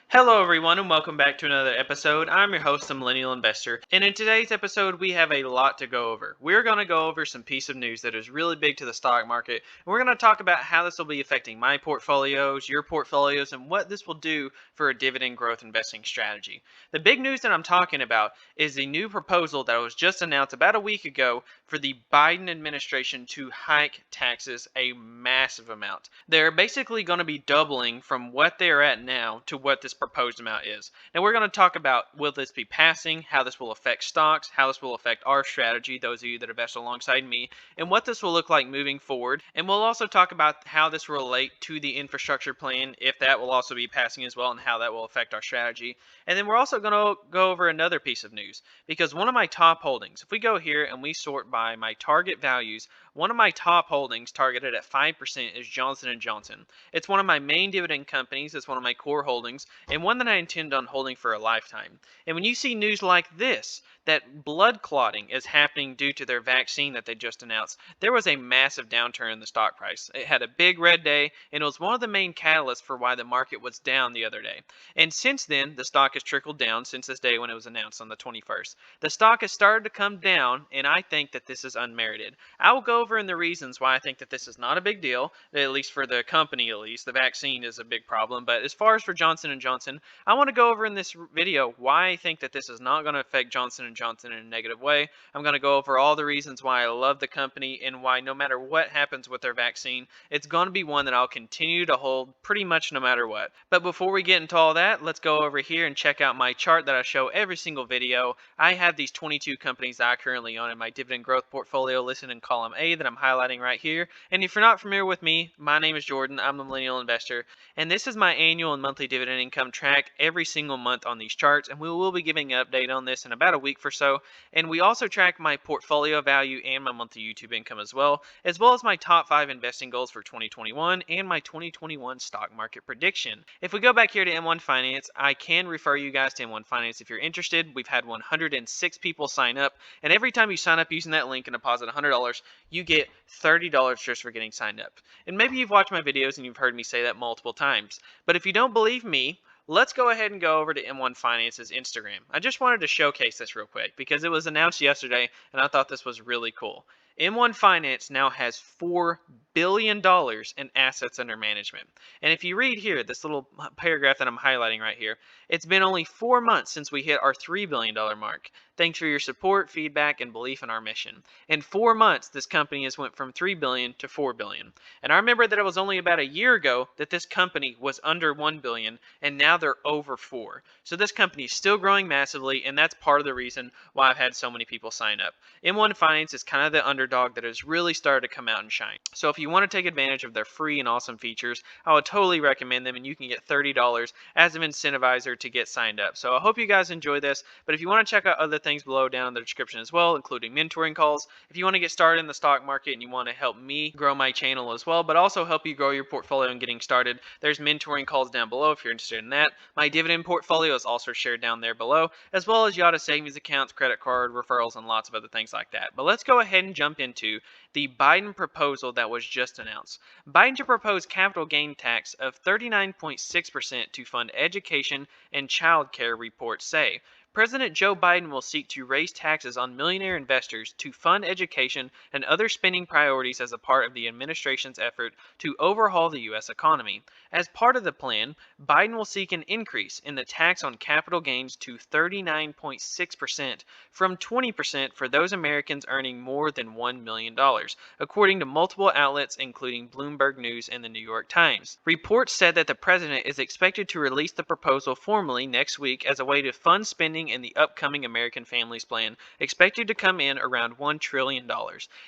Hello, everyone, and welcome back to another episode. I'm your host, the Millennial Investor, and in today's episode, we have a lot to go over. We're going to go over some piece of news that is really big to the stock market, and we're going to talk about how this will be affecting my portfolios, your portfolios, and what this will do for a dividend growth investing strategy. The big news that I'm talking about is the new proposal that was just announced about a week ago for the Biden administration to hike taxes a massive amount. They're basically going to be doubling from what they're at now to what this proposed amount is. Now we're going to talk about will this be passing, how this will affect stocks, how this will affect our strategy, those of you that invest alongside me, and what this will look like moving forward. And we'll also talk about how this will relate to the infrastructure plan, if that will also be passing as well, and how that will affect our strategy. And then we're also going to go over another piece of news, because one of my top holdings, if we go here and we sort by my target values, one of my top holdings targeted at 5% is Johnson & Johnson. It's one of my main dividend companies, it's one of my core holdings, and one that I intend on holding for a lifetime. And when you see news like this, that blood clotting is happening due to their vaccine that they just announced, there was a massive downturn in the stock price. It had a big red day, and it was one of the main catalysts for why the market was down the other day. And since then, the stock has trickled down since this day when it was announced on the 21st. The stock has started to come down, and I think that this is unmerited. I will go over in the reasons why I think that this is not a big deal, at least for the company at least. The vaccine is a big problem, but as far as for Johnson & Johnson, I want to go over in this video why I think that this is not going to affect Johnson & Johnson in a negative way. I'm going to go over all the reasons why I love the company and why no matter what happens with their vaccine, it's going to be one that I'll continue to hold pretty much no matter what. But before we get into all that, let's go over here and check out my chart that I show every single video. I have these 22 companies that I currently own in my dividend growth portfolio listed in column A that I'm highlighting right here. And if you're not familiar with me, my name is Jordan. I'm the Millennial Investor, and this is my annual and monthly dividend income track every single month on these charts, and we will be giving an update on this in about a week or so. And we also track my portfolio value and my monthly YouTube income as well as my top 5 investing goals for 2021 and my 2021 stock market prediction. If we go back here to M1 Finance, I can refer you guys to M1 Finance if you're interested. We've had 106 people sign up, and every time you sign up using that link and deposit $100, you get $30 just for getting signed up. And maybe you've watched my videos and you've heard me say that multiple times, but if you don't believe me, let's go ahead and go over to M1 Finance's Instagram. I just wanted to showcase this real quick because it was announced yesterday and I thought this was really cool. M1 Finance now has $4 billion in assets under management. And if you read here, this little paragraph that I'm highlighting right here, it's been only 4 months since we hit our $3 billion mark. Thanks for your support, feedback, and belief in our mission. In 4 months, this company has went from $3 billion to $4 billion. And I remember that it was only about a year ago that this company was under $1 billion, and now they're over 4. So this company is still growing massively, and that's part of the reason why I've had so many people sign up. M1 Finance is kind of the underdog that has really started to come out and shine. So if you want to take advantage of their free and awesome features, I would totally recommend them, and you can get $30 as an incentivizer to get signed up. So I hope you guys enjoy this, but if you want to check out other things below down in the description as well, including mentoring calls, if you want to get started in the stock market and you want to help me grow my channel as well, but also help you grow your portfolio and getting started, there's mentoring calls down below if you're interested in that. My dividend portfolio is also shared down there below, as well as Yada savings accounts, credit card, referrals, and lots of other things like that. But let's go ahead and jump into the Biden proposal that was just announced. Biden to propose capital gain tax of 39.6% to fund education and child care, reports say. President Joe Biden will seek to raise taxes on millionaire investors to fund education and other spending priorities as a part of the administration's effort to overhaul the U.S. economy. As part of the plan, Biden will seek an increase in the tax on capital gains to 39.6% from 20% for those Americans earning more than $1 million, according to multiple outlets including Bloomberg News and the New York Times. Reports said that the president is expected to release the proposal formally next week as a way to fund spending in the upcoming American Families Plan, expected to come in around $1 trillion.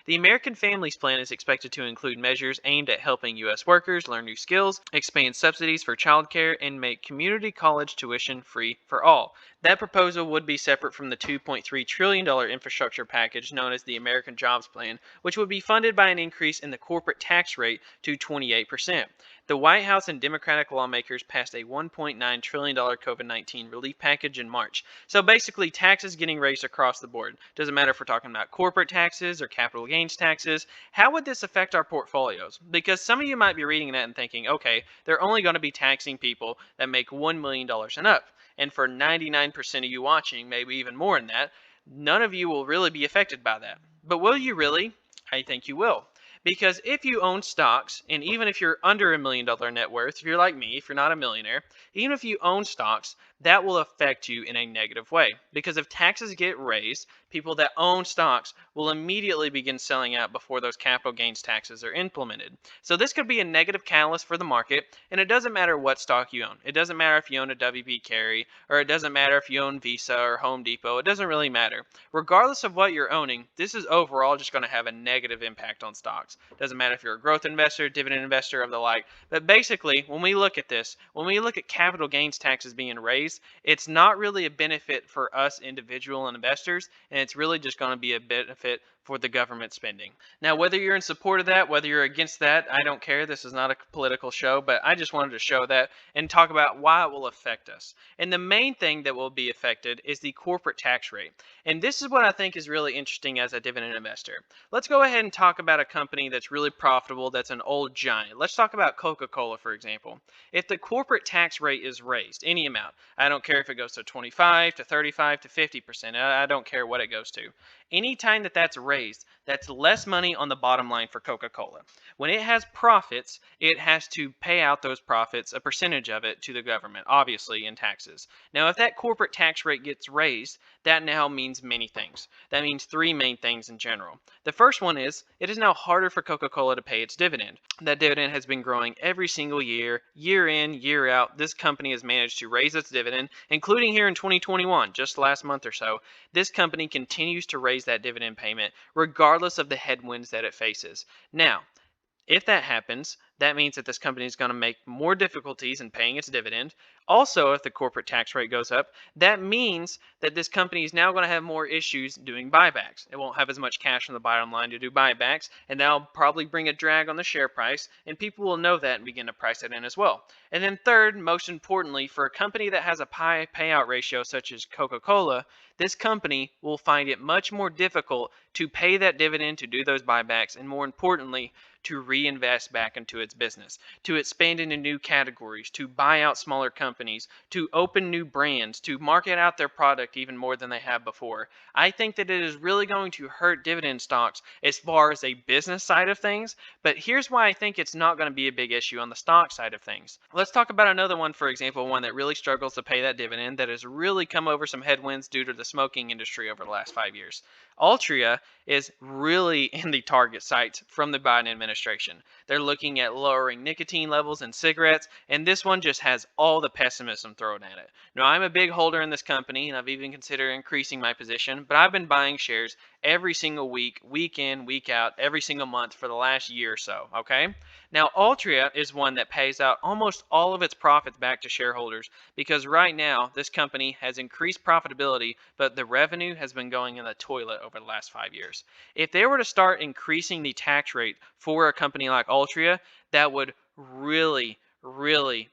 The American Families Plan is expected to include measures aimed at helping U.S. workers learn new skills, expand subsidies for childcare, and make community college tuition free for all. That proposal would be separate from the $2.3 trillion infrastructure package known as the American Jobs Plan, which would be funded by an increase in the corporate tax rate to 28%. The White House and Democratic lawmakers passed a $1.9 trillion COVID-19 relief package in March. So basically, taxes getting raised across the board. Doesn't matter if we're talking about corporate taxes or capital gains taxes. How would this affect our portfolios? Because some of you might be reading that and thinking, okay, they're only going to be taxing people that make $1 million and up. And for 99% of you watching, maybe even more than that, none of you will really be affected by that. But will you really? I think you will. Because if you own stocks, and even if you're under $1 million net worth, if you're like me, if you're not a millionaire, even if you own stocks, that will affect you in a negative way. Because if taxes get raised, people that own stocks will immediately begin selling out before those capital gains taxes are implemented. So this could be a negative catalyst for the market, and it doesn't matter what stock you own. It doesn't matter if you own a WB Carey, or it doesn't matter if you own Visa or Home Depot. It doesn't really matter. Regardless of what you're owning, this is overall just going to have a negative impact on stocks. Doesn't matter if you're a growth investor, dividend investor, or the like. But basically, when we look at this, when we look at capital gains taxes being raised, it's not really a benefit for us individual investors, and it's really just going to be a benefit for the government spending. Now, whether you're in support of that, whether you're against that, I don't care. This is not a political show, but I just wanted to show that and talk about why it will affect us. And the main thing that will be affected is the corporate tax rate. And this is what I think is really interesting as a dividend investor. Let's go ahead and talk about a company that's really profitable, that's an old giant. Let's talk about Coca-Cola, for example. If the corporate tax rate is raised, any amount, I don't care if it goes to 25 to 35 to 50%, I don't care what it goes to. Anytime that that's raised, that's less money on the bottom line for Coca-Cola. When it has profits, it has to pay out those profits, a percentage of it, to the government, obviously in taxes. Now, if that corporate tax rate gets raised, that now means many things. That means three main things in general. The first one is, it is now harder for Coca-Cola to pay its dividend. That dividend has been growing every single year, year in, year out. This company has managed to raise its dividend, including here in 2021, just last month or so. This company continues to raise that dividend payment regardless of the headwinds that it faces. Now, if that happens, that means that this company is going to make more difficulties in paying its dividend. Also, if the corporate tax rate goes up, that means that this company is now going to have more issues doing buybacks. It won't have as much cash on the bottom line to do buybacks, and that'll probably bring a drag on the share price, and people will know that and begin to price it in as well. And then third, most importantly, for a company that has a high payout ratio such as Coca-Cola, this company will find it much more difficult to pay that dividend, to do those buybacks, and more importantly, to reinvest back into its business, to expand into new categories, to buy out smaller companies, to open new brands, to market out their product even more than they have before. I think that it is really going to hurt dividend stocks as far as a business side of things, but here's why I think it's not going to be a big issue on the stock side of things. Let's talk about another one, for example, one that really struggles to pay that dividend, that has really come over some headwinds due to the smoking industry over the last 5 years. Altria is really in the target sights from the Biden administration. They're looking at lowering nicotine levels in cigarettes, and this one just has all the pessimism thrown at it. Now, I'm a big holder in this company, and I've even considered increasing my position, but I've been buying shares every single week, week in, week out, every single month for the last year or so, okay? Now, Altria is one that pays out almost all of its profits back to shareholders because right now this company has increased profitability, but the revenue has been going in the toilet over the last 5 years. If they were to start increasing the tax rate for a company like Altria, that would really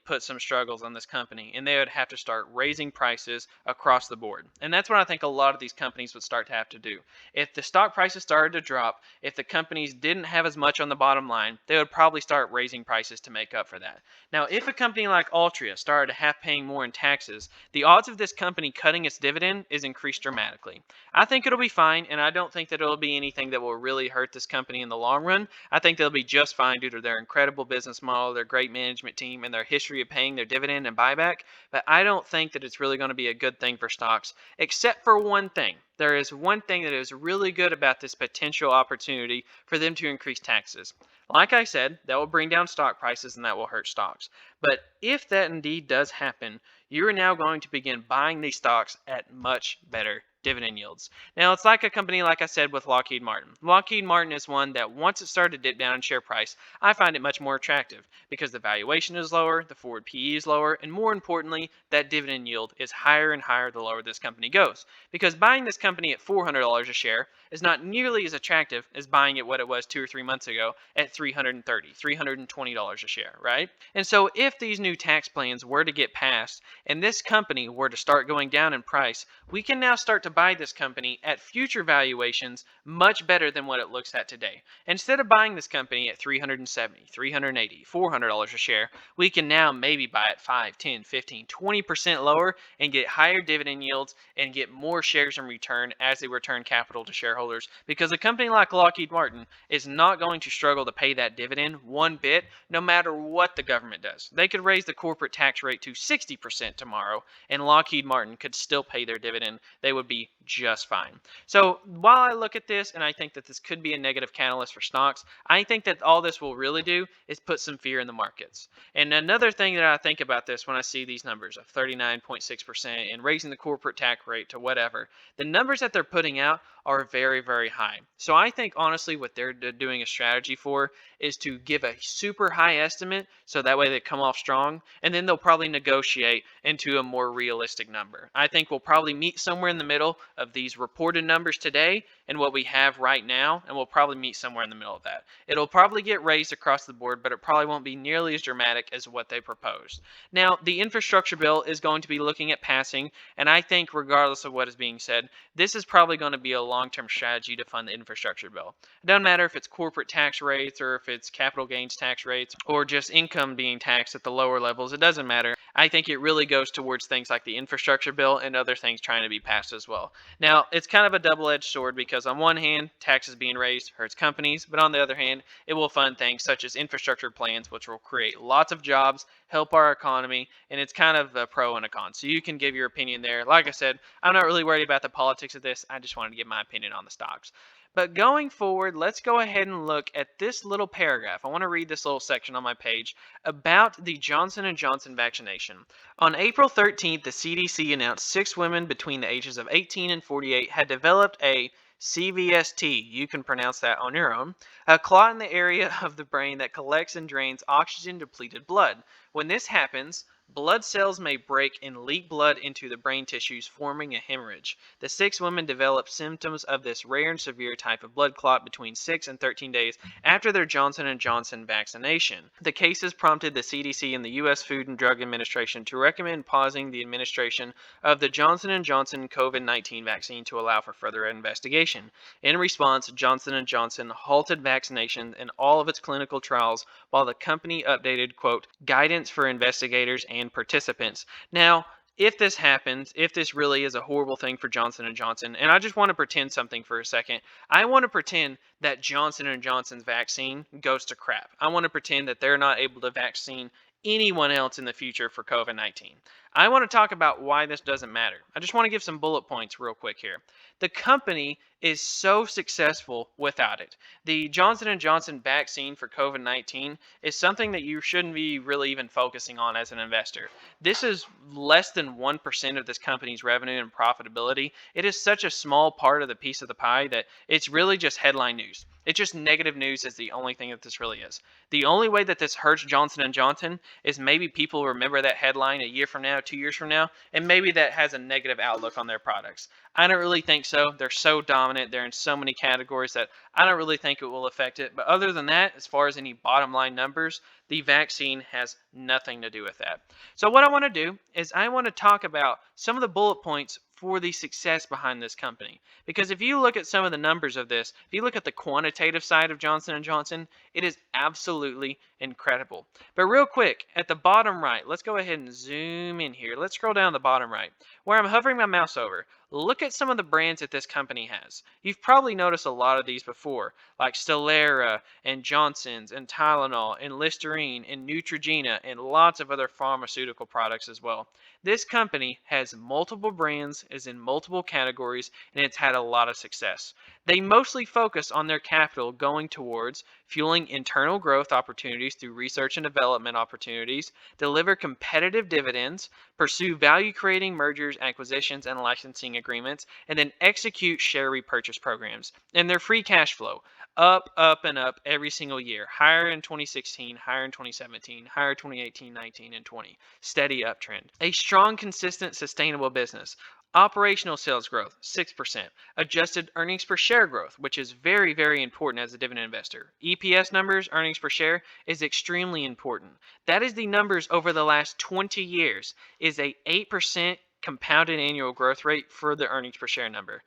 put some struggles on this company, and they would have to start raising prices across the board. And that's what I think a lot of these companies would start to have to do. If the stock prices started to drop, if the companies didn't have as much on the bottom line, they would probably start raising prices to make up for that. Now, if a company like Altria started to have paying more in taxes, the odds of this company cutting its dividend is increased dramatically. I think it'll be fine, and I don't think that it'll be anything that will really hurt this company in the long run. I think they'll be just fine due to their incredible business model, their great management team, and their history of paying their dividend and buyback, but I don't think that it's really going to be a good thing for stocks, except for one thing. There is one thing that is really good about this potential opportunity for them to increase taxes. Like I said, that will bring down stock prices and that will hurt stocks. But if that indeed does happen, you are now going to begin buying these stocks at much better dividend yields. Now, it's like a company, like I said, with Lockheed Martin. Lockheed Martin is one that once it started to dip down in share price, I find it much more attractive because the valuation is lower, the forward PE is lower, and more importantly, that dividend yield is higher and higher the lower this company goes. Because buying this company at $400 a share is not nearly as attractive as buying it what it was 2 or 3 months ago at $330, $320 a share, right? And so if these new tax plans were to get passed and this company were to start going down in price, we can now start to buy this company at future valuations much better than what it looks at today. Instead of buying this company at $370, $380, $400 a share, we can now maybe buy it 5, 10, 15, 20% lower and get higher dividend yields and get more shares in return as they return capital to shareholders, because a company like Lockheed Martin is not going to struggle to pay that dividend one bit no matter what the government does. They could raise the corporate tax rate to 60% tomorrow and Lockheed Martin could still pay their dividend. They would be just fine. So while I look at this and I think that this could be a negative catalyst for stocks, I think that all this will really do is put some fear in the markets. And another thing that I think about this when I see these numbers of 39.6% and raising the corporate tax rate to whatever, the numbers that they're putting out are very, very high. So I think honestly what they're doing a strategy for is to give a super high estimate so that way they come off strong, and then they'll probably negotiate into a more realistic number. I think we'll probably meet somewhere in the middle of these reported numbers today and what we have right now, and we'll probably meet somewhere in the middle of that. It'll probably get raised across the board, but it probably won't be nearly as dramatic as what they proposed. Now, the infrastructure bill is going to be looking at passing, and I think regardless of what is being said, this is probably going to be a long-term strategy to fund the infrastructure bill. It doesn't matter if it's corporate tax rates or if it's capital gains tax rates or just income being taxed at the lower levels. It doesn't matter. I think it really goes towards things like the infrastructure bill and other things trying to be passed as well. Now, it's kind of a double-edged sword because on one hand, taxes being raised hurts companies, but on the other hand, it will fund things such as infrastructure plans, which will create lots of jobs, help our economy, and it's kind of a pro and a con. So you can give your opinion there. Like I said, I'm not really worried about the politics of this. I just wanted to give my opinion on the stocks. But going forward, let's go ahead and look at this little paragraph. I want to read this little section on my page about the Johnson & Johnson vaccination. On April 13th, the CDC announced 6 women between the ages of 18 and 48 had developed a CVST, you can pronounce that on your own, a clot in the area of the brain that collects and drains oxygen-depleted blood. When this happens, blood cells may break and leak blood into the brain tissues, forming a hemorrhage. The 6 women developed symptoms of this rare and severe type of blood clot between 6 and 13 days after their Johnson & Johnson vaccination. The cases prompted the CDC and the U.S. Food and Drug Administration to recommend pausing the administration of the Johnson & Johnson COVID-19 vaccine to allow for further investigation. In response, Johnson & Johnson halted vaccination in all of its clinical trials while the company updated, quote, guidance for investigators and participants. Now, if this happens, if this really is a horrible thing for Johnson & Johnson, and I just want to pretend something for a second, I want to pretend that Johnson & Johnson's vaccine goes to crap. I want to pretend that they're not able to vaccine anyone else in the future for COVID-19. I want to talk about why this doesn't matter. I just want to give some bullet points real quick here. The company is so successful without it. The Johnson & Johnson vaccine for COVID-19 is something that you shouldn't be really even focusing on as an investor. This is less than 1% of this company's revenue and profitability. It is such a small part of the piece of the pie that it's really just headline news. It's just negative news is the only thing that this really is. The only way that this hurts Johnson & Johnson is maybe people remember that headline a year from now, 2 years from now, and maybe that has a negative outlook on their products. I don't really think so. They're so dominant. They're in so many categories that I don't really think it will affect it. But other than that, as far as any bottom line numbers, the vaccine has nothing to do with that. So what I want to do is I want to talk about some of the bullet points for the success behind this company. Because if you look at some of the numbers of this, if you look at the quantitative side of Johnson & Johnson, it is absolutely incredible. But real quick, at the bottom right, let's go ahead and zoom in here. Let's scroll down the bottom right, where I'm hovering my mouse over. Look at some of the brands that this company has. You've probably noticed a lot of these before, like Stellara and Johnson's and Tylenol and Listerine and Neutrogena and lots of other pharmaceutical products as well. This company has multiple brands, is in multiple categories, and it's had a lot of success. They mostly focus on their capital going towards fueling internal growth opportunities through research and development opportunities, deliver competitive dividends, pursue value creating mergers, acquisitions, and licensing agreements, and then execute share repurchase programs. And their free cash flow up, up, and up every single year. Higher in 2016, higher in 2017, higher 2018, 19, and 20. Steady uptrend. A strong, consistent, sustainable business. Operational sales growth, 6%. Adjusted earnings per share growth, which is very, very important as a dividend investor. EPS numbers, earnings per share, is extremely important. That is the numbers over the last 20 years, is a 8% compounded annual growth rate for the earnings per share number.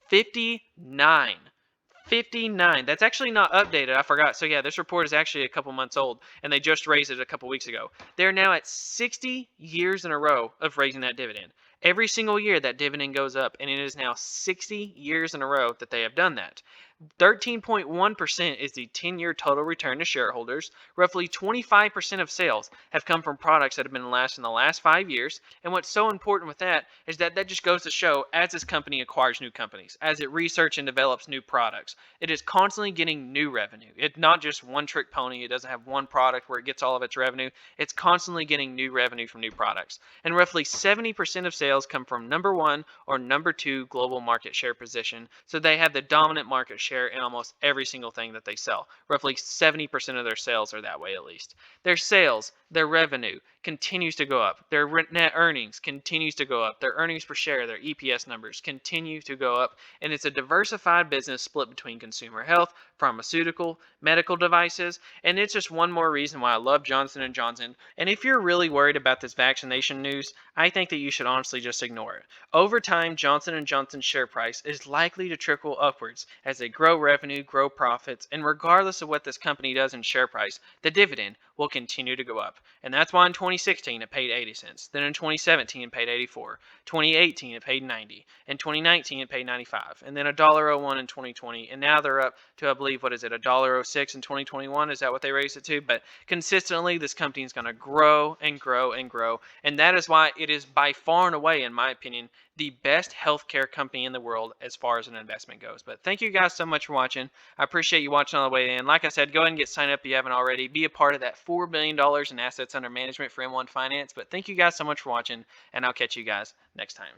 59. 59. That's actually not updated. I forgot. So yeah, this report is actually a couple months old, and they just raised it a couple weeks ago. They're now at 60 years in a row of raising that dividend. Every single year that dividend goes up, and it is now 60 years in a row that they have done that. 13.1% is the 10-year total return to shareholders. Roughly 25% of sales have come from products that have been last in the last 5 years. And what's so important with that is that just goes to show as this company acquires new companies, as it researches and develops new products, it is constantly getting new revenue. It's not just one trick pony. It doesn't have one product where it gets all of its revenue. It's constantly getting new revenue from new products. And roughly 70% of sales come from number 1 or number 2 global market share position. So they have the dominant market share in almost every single thing that they sell. Roughly 70% of their sales are that way at least. Their sales, their revenue continues to go up. Their net earnings continues to go up. Their earnings per share, their EPS numbers continue to go up. And it's a diversified business split between consumer health, pharmaceutical, medical devices, and it's just one more reason why I love Johnson & Johnson. And if you're really worried about this vaccination news, I think that you should honestly just ignore it. Over time, Johnson & Johnson's share price is likely to trickle upwards as they grow revenue, grow profits, and regardless of what this company does in share price, the dividend will continue to go up. And that's why in 2016 it paid 80 cents. Then in 2017 it paid 84. 2018 it paid 90. In 2019 it paid 95. And then $1.01 in 2020. And now they're up to, I believe, what is it, $1.06 in 2021? Is that what they raised it to? But consistently this company is going to grow and grow and grow. And that is why it is by far and away, in my opinion, the best healthcare company in the world as far as an investment goes. But thank you guys so much for watching. I appreciate you watching all the way in. Like I said, go ahead and get signed up if you haven't already. Be a part of that $4 billion in assets under management for M1 Finance. But thank you guys so much for watching, and I'll catch you guys next time.